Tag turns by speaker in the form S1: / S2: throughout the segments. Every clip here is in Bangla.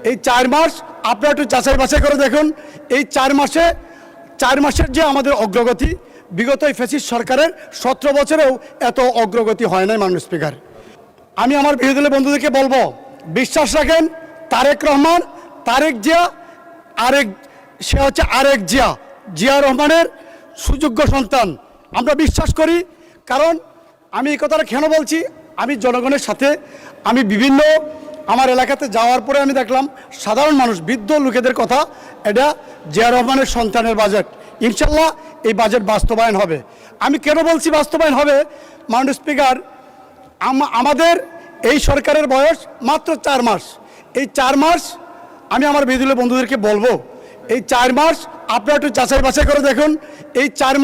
S1: এই 4 মাস আপনারা একটু যাচাই বাছাই করে দেখুন। এই 4 মাসের যে আমাদের অগ্রগতি, বিগত এই ফ্যাসিস্ট সরকারের 17 বছরেও এত অগ্রগতি হয় নাই। মাননীয় স্পিকার, আমি আমার বিরোধী দলের বন্ধুদেরকে বলবো, বিশ্বাস রাখেন তারেক রহমান, তারেক জিয়া, সে হচ্ছে আরেক জিয়া রহমানের সুযোগ্য সন্তান। আমরা বিশ্বাস করি। কারণ আমি এই কথাটা কেন বলছি, আমি জনগণের সাথে আমি বিভিন্ন আমার এলাকাতে যাওয়ার পরে আমি দেখলাম সাধারণ মানুষ, বৃদ্ধ লোকেদের কথা, এটা জিয়া রহমানের সন্তানের বাজেট। ইনশাল্লাহ এই বাজেট বাস্তবায়ন হবে। আমি কেন বলছি বাস্তবায়ন হবে, মাননীয় স্পিকার, আমাদের এই সরকারের বয়স মাত্র 4 মাস। এই 4 মাস আমি আমার বিরোধী দলের বন্ধুদেরকে বলবো, এই 4 মাস আপনারা একটু যাচাই বাছাই করে দেখুন। এই 4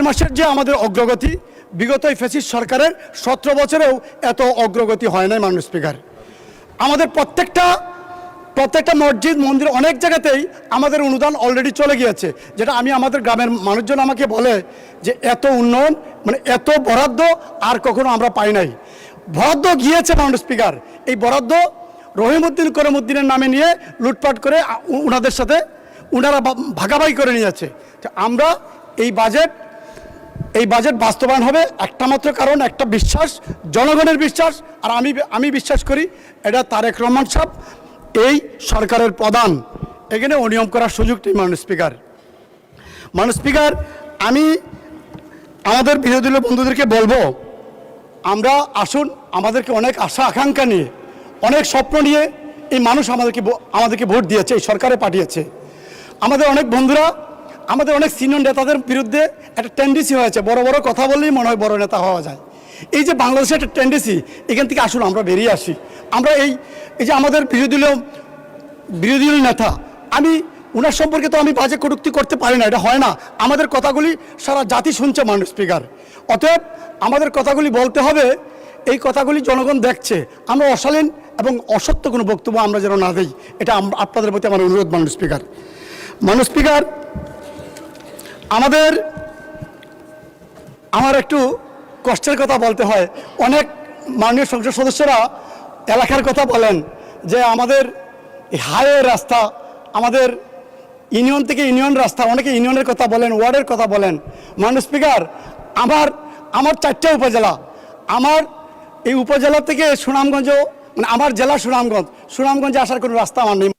S1: মাসের যে আমাদের অগ্রগতি, বিগত এই ফ্যাসিস্ট সরকারের 17 বছরেও এত অগ্রগতি হয় নাই। মাননীয় স্পিকার, আমাদের প্রত্যেকটা মসজিদ মন্দির অনেক জায়গাতেই আমাদের অনুদান অলরেডি চলে গিয়েছে, যেটা আমি আমাদের গ্রামের মানুষজন আমাকে বলে যে এত উন্নয়ন, মানে এত বরাদ্দ আর কখনো আমরা পাই নাই। বরাদ্দ গিয়েছে মাননীয় স্পিকার, এই বরাদ্দ রহিমউদ্দিন করিমউদ্দিনের নামে নিয়ে লুটপাট করে ওনারা ভাগাভাগি করে নিয়েছে। আমরা এই বাজেট বাস্তবায়ন হবে একটা মাত্র কারণ, একটা বিশ্বাস, জনগণের বিশ্বাস। আর আমি বিশ্বাস করি এটা তারেক রহমান সাহেব এই সরকারের প্রধান, এখানে অনিয়ম করার সুযোগ নেই। মাননীয় স্পিকার, আমি আমাদের বিরোধী দলের বন্ধুদেরকে বলবো, আমরা আসুন, আমাদেরকে অনেক আশা আকাঙ্ক্ষা নিয়ে, অনেক স্বপ্ন নিয়ে এই মানুষ আমাদেরকে ভোট দিয়েছে, এই সরকারে পাঠিয়েছে। আমাদের অনেক বন্ধুরা, আমাদের অনেক সিনিয়র নেতাদের বিরুদ্ধে একটা টেন্ডেন্সি হয়েছে, বড় বড় কথা বললেই মনে হয় বড় নেতা হওয়া যায়। এই যে বাংলাদেশের একটা টেন্ডেন্সি, এখান থেকে আসুন আমরা বেরিয়ে আসি। আমরা এই যে আমাদের বিরোধী দলীয় নেতা, আমি ওনার সম্পর্কে তো আমি বাজে কটূক্তি করতে পারি না, এটা হয় না। আমাদের কথাগুলি সারা জাতি শুনছে মাননীয় স্পিকার। অতএব আমাদের কথাগুলি বলতে হবে, এই কথাগুলি জনগণ দেখছে। আমরা অশালীন এবং অসত্য কোনো বক্তব্য আমরা যেন না দিই, এটা আপনাদের প্রতি আমার অনুরোধ। মাননীয় স্পিকার, আমার একটু কষ্টের কথা বলতে হয়। অনেক মাননীয় সংসদ সদস্যরা এলাকার কথা বলেন যে আমাদের হাইওয়ে রাস্তা, আমাদের ইউনিয়ন থেকে ইউনিয়ন রাস্তা, অনেকে ইউনিয়নের কথা বলেন, ওয়ার্ডের কথা বলেন। মাননীয় স্পিকার, আমার 4টা উপজেলা, আমার এই উপজেলা থেকে সুনামগঞ্জ, মানে আমার জেলা সুনামগঞ্জে আসার কোনো রাস্তা আমার নেই।